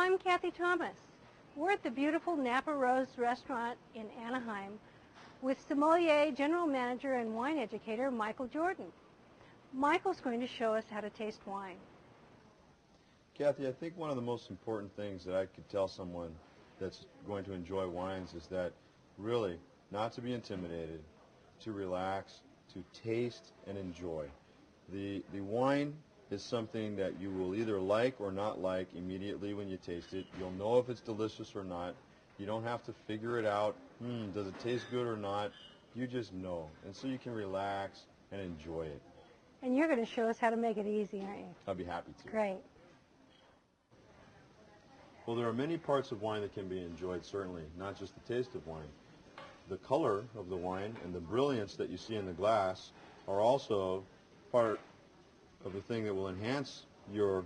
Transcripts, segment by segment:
I'm Cathy Thomas. We're at the beautiful Napa Rose restaurant in Anaheim with sommelier, general manager, and wine educator Michael Jordan. Michael's going to show us how to taste wine. Cathy, I think one of the most important things that I could tell someone that's going to enjoy wines is that really not to be intimidated, to relax, to taste and enjoy. The wine is something that you will either like or not like immediately when you taste it. You'll know if it's delicious or not. You don't have to figure it out. Does it taste good or not? You just know. And so you can relax and enjoy it. And you're going to show us how to make it easy, aren't you? I'll be happy to. Great. Well, there are many parts of wine that can be enjoyed, certainly, not just the taste of wine. The color of the wine and the brilliance that you see in the glass are also part of the thing that will enhance your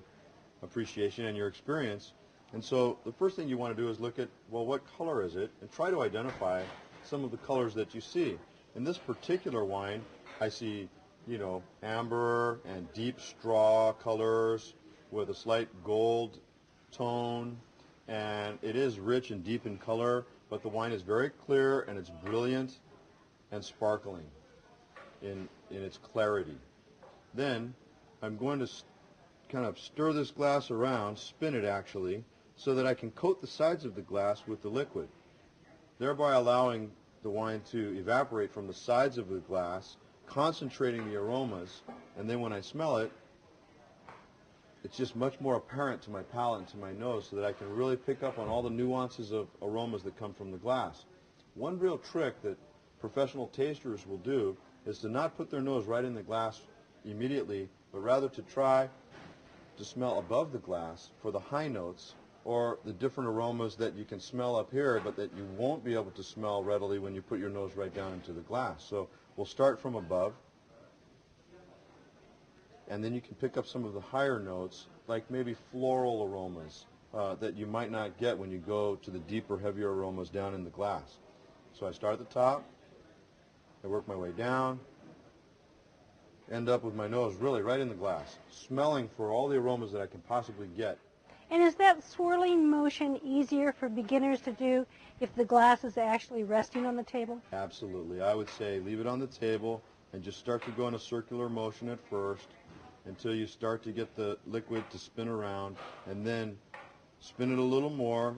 appreciation and your experience. And so the first thing you want to do is look at, well, what color is it? And try to identify some of the colors that you see. In this particular wine, I see, amber and deep straw colors with a slight gold tone. And it is rich and deep in color, but the wine is very clear and it's brilliant and sparkling in its clarity. Then I'm going to kind of stir this glass around, spin it actually, so that I can coat the sides of the glass with the liquid, thereby allowing the wine to evaporate from the sides of the glass, concentrating the aromas, and then when I smell it, it's just much more apparent to my palate and to my nose so that I can really pick up on all the nuances of aromas that come from the glass. One real trick that professional tasters will do is to not put their nose right in the glass immediately, but rather to try to smell above the glass for the high notes or the different aromas that you can smell up here but that you won't be able to smell readily when you put your nose right down into the glass. So we'll start from above, and then you can pick up some of the higher notes, like maybe floral aromas that you might not get when you go to the deeper, heavier aromas down in the glass. So I start at the top, I work my way down, end up with my nose really right in the glass, smelling for all the aromas that I can possibly get. And is that swirling motion easier for beginners to do if the glass is actually resting on the table? Absolutely. I would say leave it on the table and just start to go in a circular motion at first until you start to get the liquid to spin around, and then spin it a little more,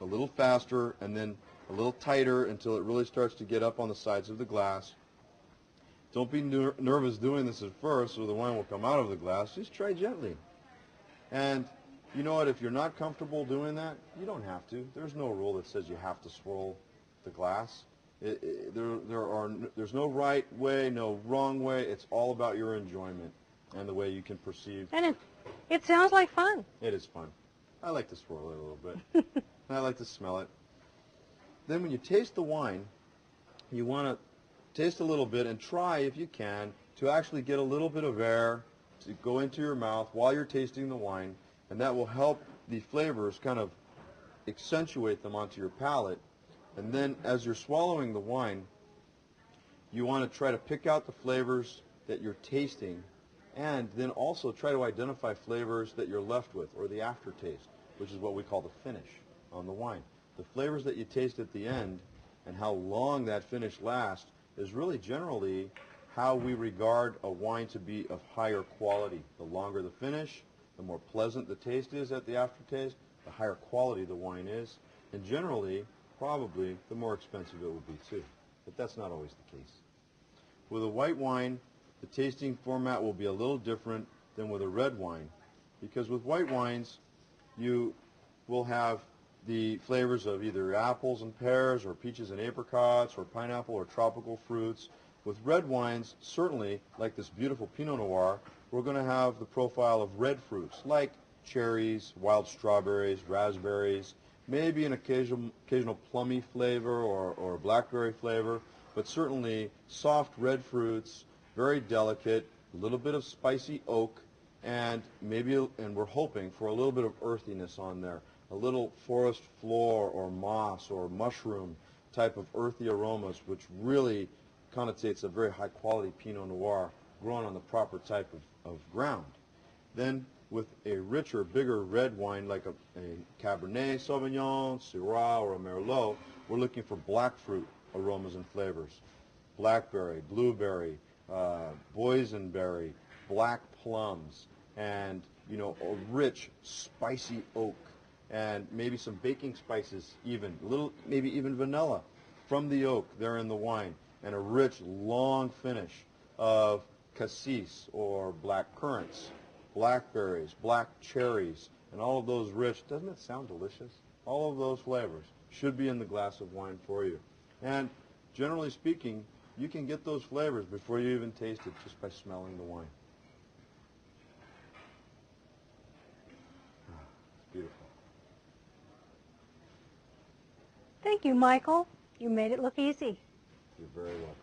a little faster, and then a little tighter until it really starts to get up on the sides of the glass. Don't be nervous doing this at first or the wine will come out of the glass. Just try gently. And you know what, if you're not comfortable doing that, you don't have to. There's no rule that says you have to swirl the glass. There's no right way, no wrong way. It's all about your enjoyment and the way you can perceive. And it sounds like fun. It is fun. I like to swirl it a little bit. And I like to smell it. Then when you taste the wine, you want to taste a little bit and try, if you can, to actually get a little bit of air to go into your mouth while you're tasting the wine, and that will help the flavors kind of accentuate them onto your palate. And then as you're swallowing the wine, you want to try to pick out the flavors that you're tasting, and then also try to identify flavors that you're left with, or the aftertaste, which is what we call the finish on the wine. The flavors that you taste at the end and how long that finish lasts is really generally how we regard a wine to be of higher quality. The longer the finish, the more pleasant the taste is at the aftertaste, the higher quality the wine is, and generally, probably, the more expensive it will be too. But that's not always the case. With a white wine, the tasting format will be a little different than with a red wine, because with white wines, you will have the flavors of either apples and pears, or peaches and apricots, or pineapple or tropical fruits. With red wines, certainly, like this beautiful Pinot Noir, we're going to have the profile of red fruits, like cherries, wild strawberries, raspberries, maybe an occasional plummy flavor or blackberry flavor, but certainly soft red fruits, very delicate, a little bit of spicy oak, and we're hoping for a little bit of earthiness on there, a little forest floor or moss or mushroom type of earthy aromas, which really connotates a very high quality Pinot Noir grown on the proper type of ground. Then with a richer, bigger red wine like a Cabernet Sauvignon, Syrah, or a Merlot, we're looking for black fruit aromas and flavors. Blackberry, blueberry, boysenberry, black plums, and a rich, spicy oak, and maybe some baking spices, maybe even vanilla from the oak there in the wine, and a rich, long finish of cassis or black currants, blackberries, black cherries, and all of those rich, doesn't it sound delicious? All of those flavors should be in the glass of wine for you. And generally speaking, you can get those flavors before you even taste it just by smelling the wine. It's beautiful. Thank you, Michael. You made it look easy. You're very welcome.